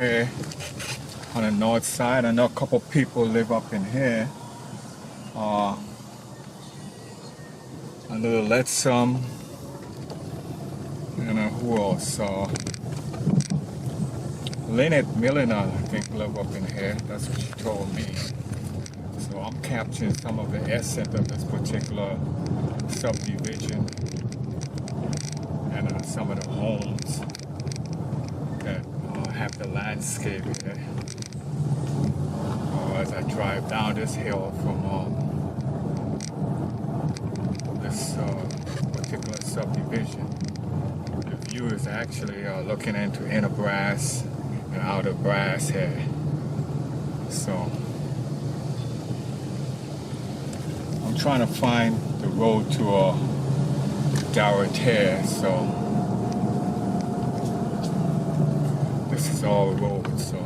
Here on the north side. I know a couple people live up in here. A little Letsum. And who else? Lynette Milliner, I think, live up in here. That's what she told me. So I'm capturing some of the essence of this particular subdivision and some of the homes that have the landscape here. As I drive down this hill from this particular subdivision, the view is actually looking into inner brass and outer brass here. So I'm trying to find the road to Dorothea, so this is all road, so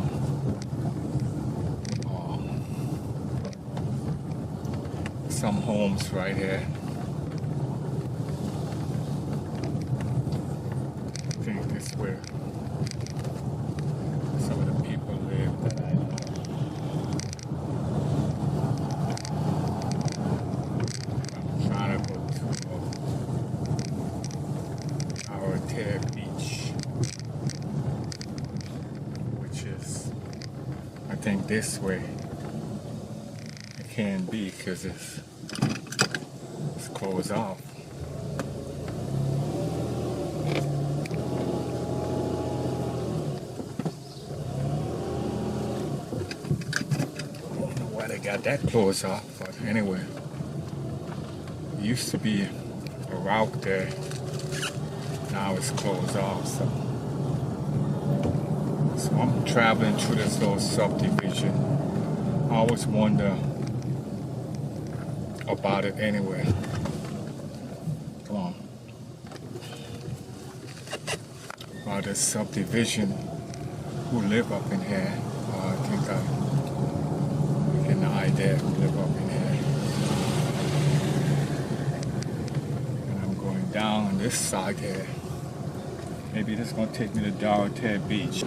some homes right here. I think this is where some of the people live that I know. I'm trying to go to Dorothea Beach, which is, I think, this way. It can't be because it's closed off. I don't know why they got that closed off, but anyway, it used to be a route there. Now it's closed off. So I'm traveling through this little subdivision. I always wonder about it anyway. Come on. About this subdivision, who live up in here. I think I get an idea who live up in here. And I'm going down on this side here. Maybe this is going to take me to Dorothea Beach.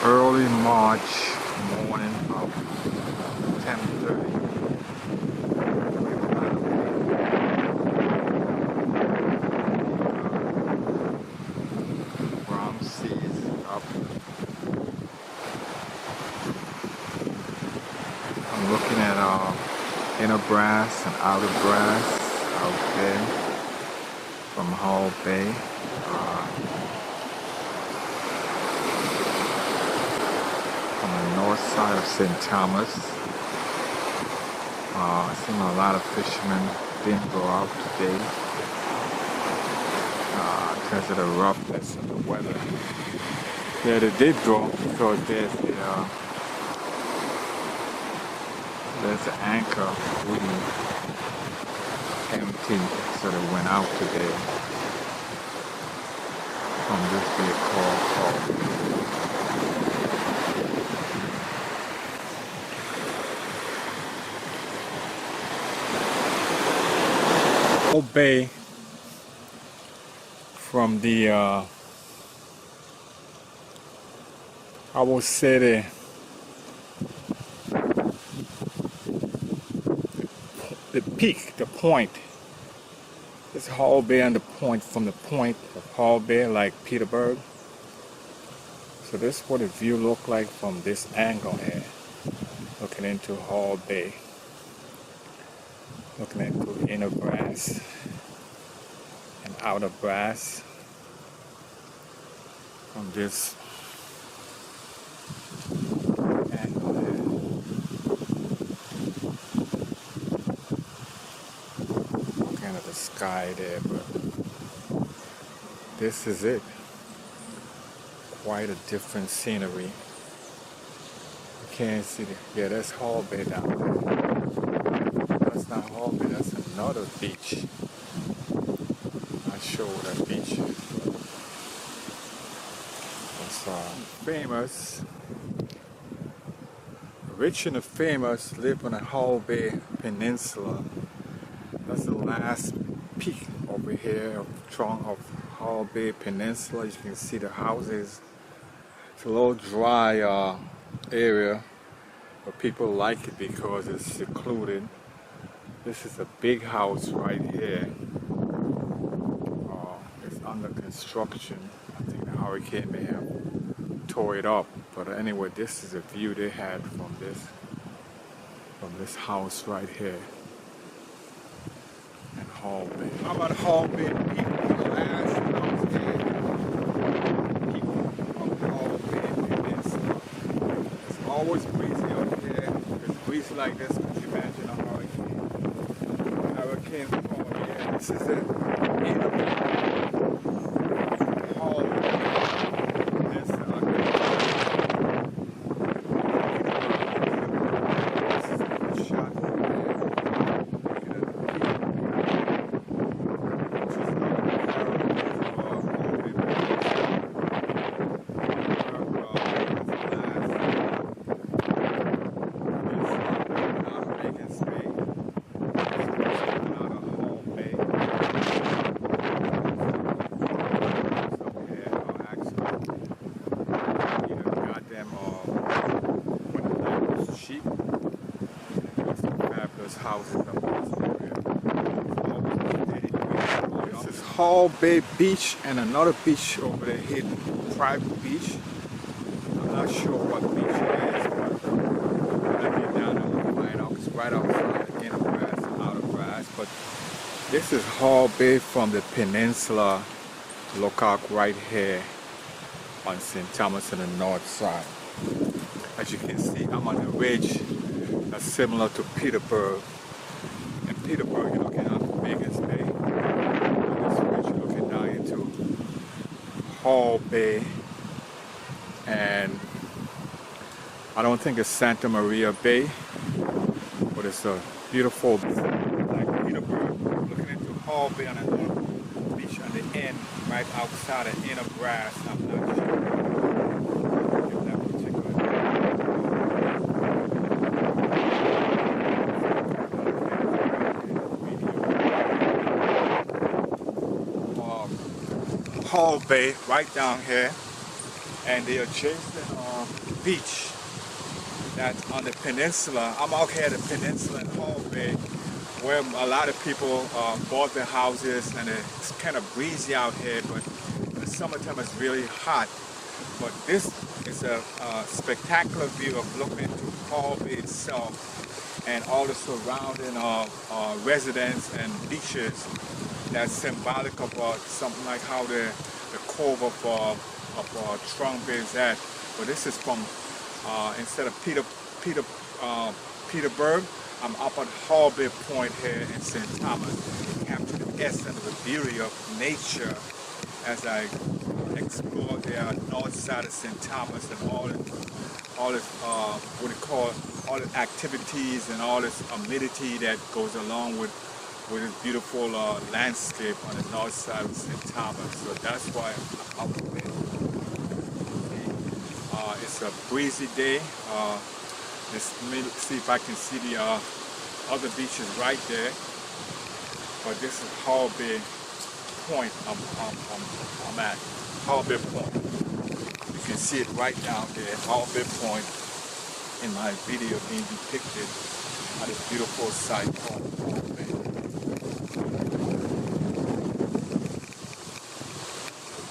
Early March morning of 10:30. Brown seas up. I'm looking at inner brass and outer brass out there from Hall Bay. North side of St. Thomas. I seen a lot of fishermen didn't go out today because of the roughness of the weather. Yeah, they did go because there's the anchor wouldn't empty, so they went out today from this vehicle called Bay from the I will say the peak, the point. This Hall Bay and the point, from the point of Hall Bay, like Petersburg. So this is what the view look like from this angle here, looking into Hall Bay. Looking into inner brass and outer brass from this angle here. Looking at the sky there, but this is it. Quite a different scenery. You can't see the, yeah, that's Hall Bay down there. That's not Hall Bay, that's another beach. Not sure what that beach is. famous, rich and the famous live on the Hall Bay Peninsula. That's the last peak over here of Hall Bay Peninsula. You can see the houses. It's a little dry area, but people like it because it's secluded. This is a big house right here. It's under construction. I think the hurricane may have tore it up, but anyway, this is a view they had from this house right here in Hall Bay. How about Hall Bay people? The last house here, people of Hall Bay Peninsula. It's always breezy up here. It's breezy like this. Could you imagine a hurricane? Hurricane fall here. This is it. Hall Bay. Houses up in this area. This is Hall Bay Beach and another beach over there hidden, private beach. I'm not sure what beach it is, but when I get down there, we'll find out. It's right outside, inner grass, outer grass. But this is Hall Bay from the peninsula. Look out right here on St. Thomas on the north side. As you can see, I'm on the ridge that's similar to Petersburg. In Petersburg, you're looking out the Vegas Bay. On this ridge, you're looking down into Hall Bay. And I don't think it's Santa Maria Bay, but it's a beautiful, like Petersburg. Looking into Hall Bay on the north beach on the end, right outside the inner grass. I'm not sure if that particular. Hall Bay right down here, and the adjacent beach that's on the peninsula. I'm out here at the peninsula in Hall Bay, where a lot of people bought their houses, and it's kind of breezy out here, but in the summertime it's really hot. But this is a spectacular view of looking into Hall Bay itself and all the surrounding residents and beaches. That's symbolic of something like how the cove of Trump is at. But this is from instead of Petersburg, I'm up at Hall Bay Point here in St. Thomas. Capture the essence of the beauty of nature as I explore the north side of St. Thomas and all this what they call all the activities and all this amenity that goes along with this beautiful landscape on the north side of St. Thomas. So that's why I'm up there. It's a breezy day. Let's see if I can see the other beaches right there. But this is Hall Bay Point. I'm at Hall Bay Point. You can see it right down there, Hall Bay Point, in my video being depicted on this beautiful site called Hall Bay.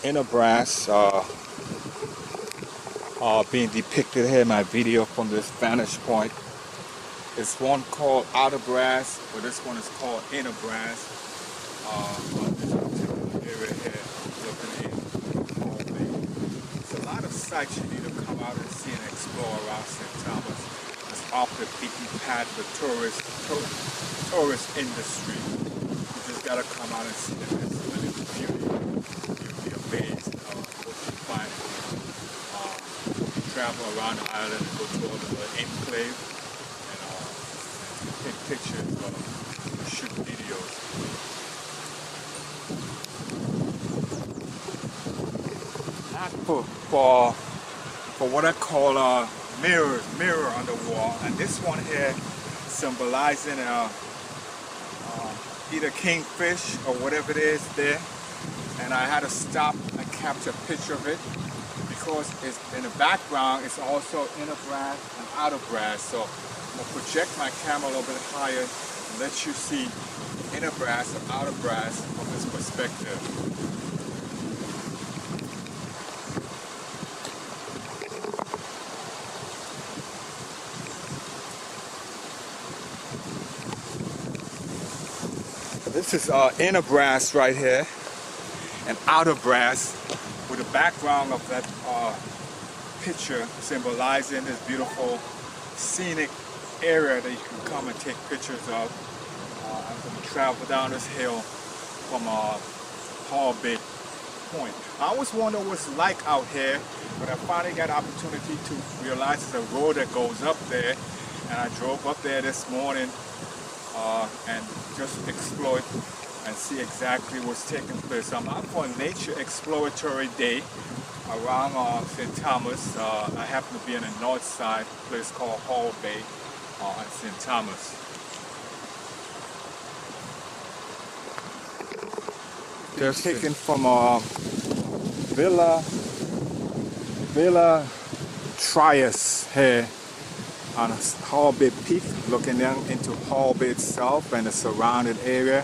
Inner brass being depicted here in my video from this vantage point. It's one called outer brass, but this one is called inner brass. On this particular area here, looking in Hall Bay. It's a lot of sites you need to come out and see and explore around St. Thomas. It's off the beaten path for tourist industry. You just gotta come out and see the beauty. You'll be amazed what you find. Travel around the island and go to all the enclave and take pictures or shoot videos. for what I call a mirror on the wall, and this one here symbolizing either kingfish or whatever it is there. And I had to stop and capture a picture of it because it's in the background. It's also inner brass and outer brass. So I'm gonna project my camera a little bit higher and let you see inner brass and outer brass from this perspective. This is inner brass right here and outer brass with the background of that picture symbolizing this beautiful scenic area that you can come and take pictures of as we travel down this hill from Hall Bay Point. I always wonder what it's like out here, but I finally got an opportunity to realize there's a road that goes up there, and I drove up there this morning and just explore it and see exactly what's taking place. I'm out for a nature exploratory day around St. Thomas. I happen to be in the north side, a place called Hall Bay at St. Thomas. They're taken from Villa Trias here on Hall Bay Peak, looking down into Hall Bay itself and the surrounding area.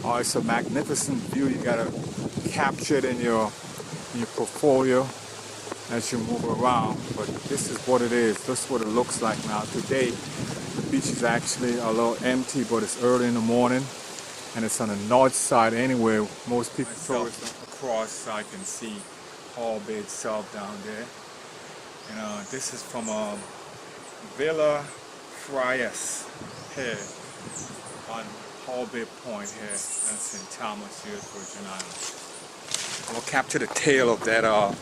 Oh, it's a magnificent view. You gotta capture it in your portfolio as you move around. But this is what it is. This is what it looks like now. Today, the beach is actually a little empty, but it's early in the morning, and it's on the north side anyway. Most people tourists across, so I can see Hall Bay itself down there. And this is from Villa Frias here on Hall Bay Point here in St. Thomas, U.S. Virgin Islands. We'll capture the tail of that I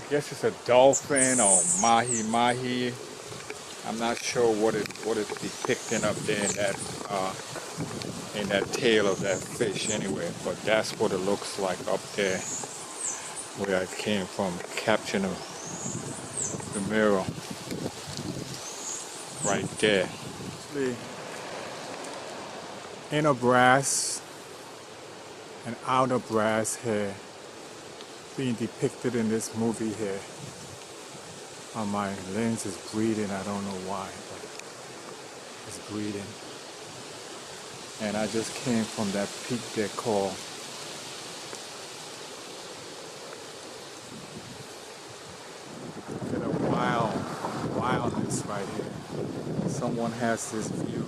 guess it's a dolphin or mahi. I'm not sure what it's depicting up there in that tail of that fish anyway, but that's what it looks like up there where I came from, capturing the mirror right there. The inner brass and outer brass here being depicted in this movie here. My lens is bleeding, I don't know why, but it's bleeding. And I just came from that peak they call wildness right here. Someone has this view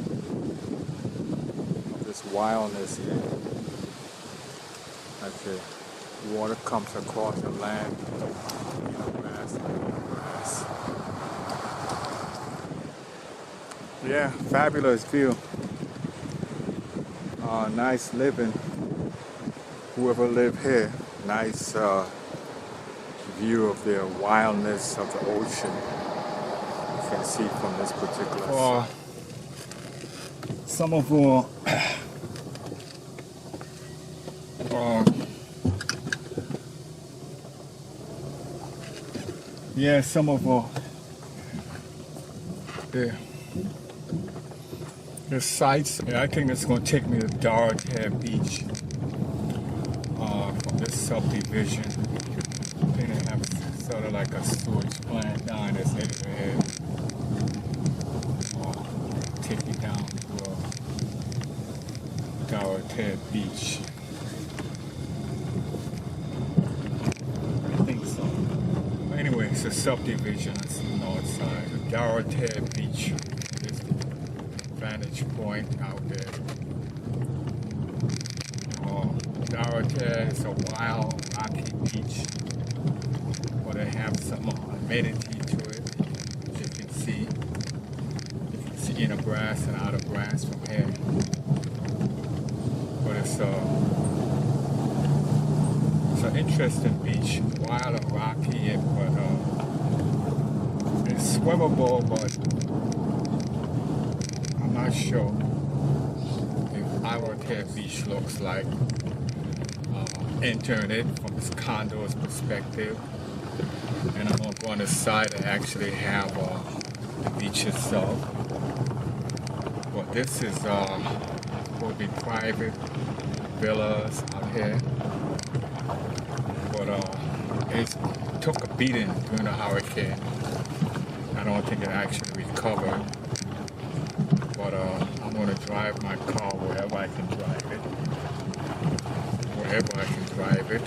of this wildness here. Like the water comes across the land, grass. Yeah, fabulous view. Nice living. Whoever lived here, nice view of the wildness of the ocean. You can see from this particular. Some of our some of our the sites. I think it's going to take me to Dorothea Beach from this subdivision. I think they have sort of like a sewage plant down this area. Take you down to Dorothea Beach. I think so. Anyway, it's a subdivision on the north side. Dorothea Beach is the vantage point out there. Dorothea is a wild, rocky beach, but they have some amenity to it, as you can see. You can see inner brass and outer brass from here. But it's an interesting beach, wild and rocky, but it's swimmable, but I'm not sure if Dorothea Beach looks like. entering it from this condo's perspective. And I'm going to go on the side and actually have the beach itself. But this is supposed to be private villas out here. But it took a beating during the hurricane. I don't think it actually recovered. But I'm going to drive my car wherever I can drive it. Wherever I can drive it.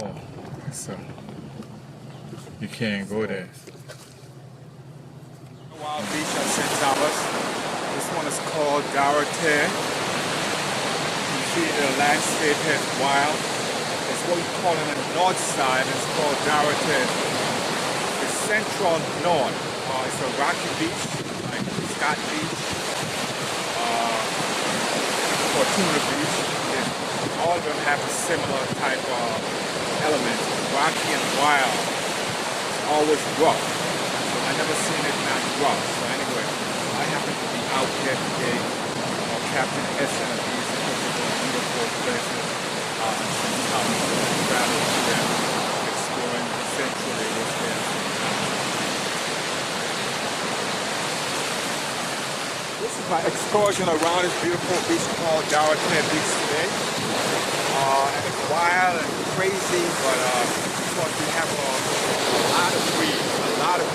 Oh, so you can't go there. Wild Beach at St. Thomas. This one is called Dorothy. You see the landscape here is wild. It's what we call in the north side. It's called Dorothy. It's Central North. It's a rocky beach, like Scott Beach, Fortuna Beach. All of them have a similar type of element, rocky and wild. It's always rough. So I never seen it not rough. So anyway, I happen to be out here today. Captain S and these beautiful places. Traveling to them, exploring essentially what's there. This is my excursion around this beautiful beach called Dorothy Beach today. And it's wild and crazy, but because we have a lot of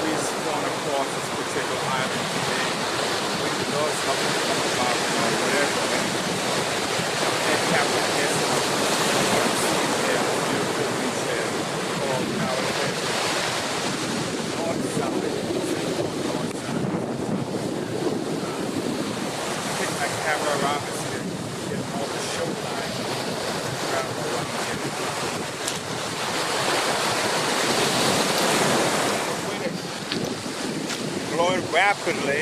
breeze flowing across this particular island today. We can know something about whatever. And Captain S and I'm seeing there a beautiful beach here called Dorothy. North side. Take my camera around this here, get all the shoreline. Blowing rapidly.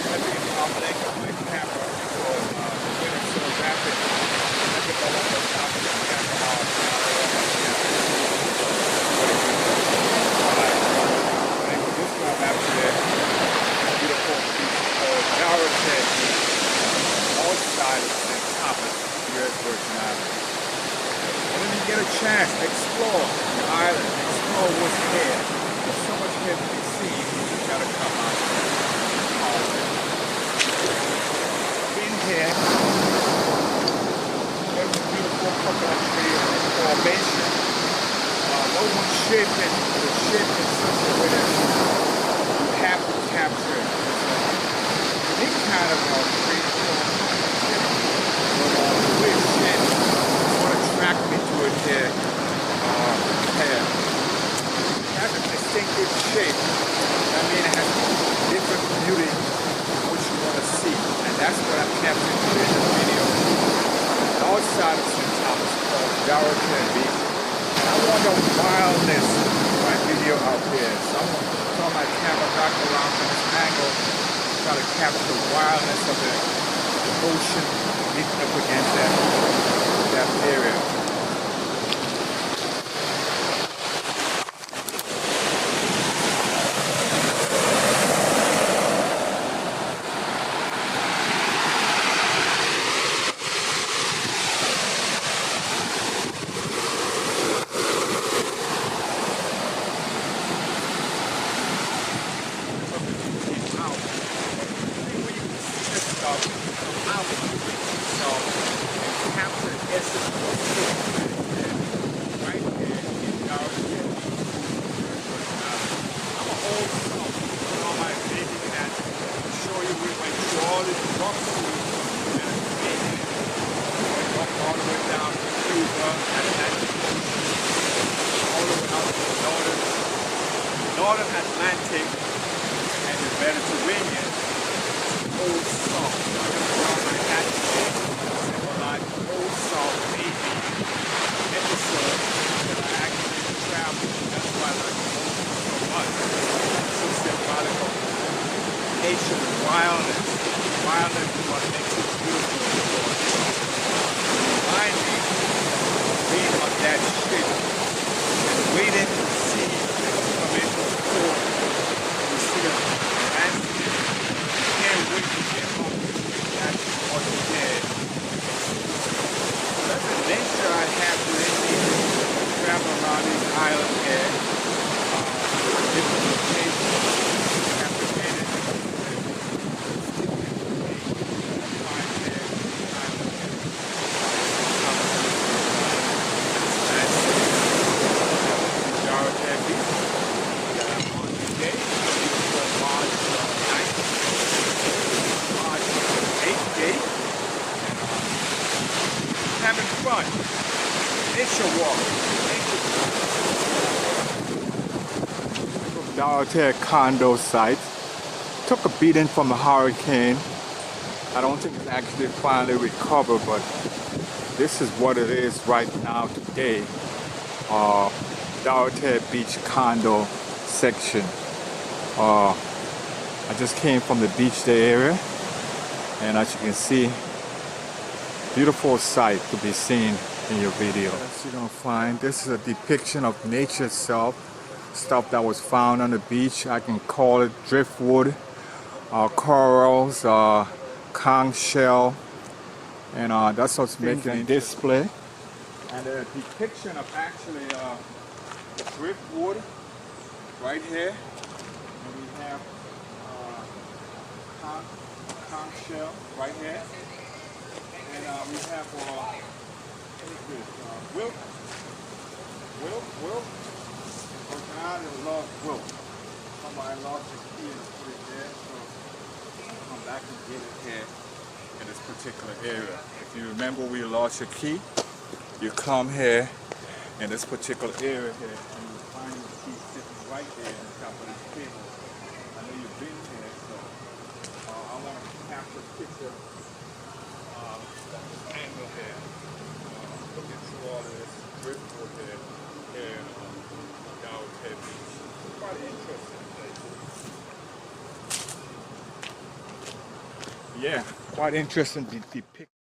I've been public on my camera because the wind is so rapid. I can go on the top of the camera this one after the beautiful beach called Dorothy, outside of St. Thomas, U.S. Virgin Islands. And when you get a chance, explore the island, explore what's here. There's so much here to be seen, you just gotta come out here. In here, there's a beautiful coconut tree formation. No one's shaping, but it's shaped in such a way that you have to capture it. It's a unique kind of tree. The way it's shaped is what attracted me to it here. It has a distinctive shape. I mean, it has different beauty which you want to see. And that's what I'm capturing today in this video. Outside of St. Thomas called Dorothy Beach. And I want the wildness of my video out there. So I'm going to turn my camera back around from this angle, try to capture the wildness of the ocean beating up against that area. Northern Atlantic and the Mediterranean. Old Salt. I'm going to draw my hat today to symbolize Old Salt Navy episode that I actually traveled. That's why I like the ocean so much. It's so symbolic of nature and wildness. Wildness is what makes it beautiful. Remind me of being on that ship and waiting to see come into the port. You see the landscape. You can't wait to get off that what you did. That's a Dorothy condo site. Took a beating from the hurricane. I don't think it's actually finally recovered, but this is what it is right now today. Dorothy Beach condo section. I just came from the beach day area, and as you can see, beautiful sight to be seen in your video. As you're gonna find, this is a depiction of nature itself, stuff that was found on the beach. I can call it driftwood, corals, conch shell, and that's what's making a display. And a depiction of actually driftwood right here, and we have conch shell right here, and we have what is this? Wilt. Oh God, I love wilt. Somebody lost his key and put it there, so I'll come back and get it here in this particular area. If you remember where you lost your key, you come here in this particular area here, and you will find the key sitting right there on top of this table. I know you've been here, so I want to capture a picture of this angle here. Looking through all of this driftwood here on Dorothy Beach. Quite an interesting place. Yeah, quite interesting to depict.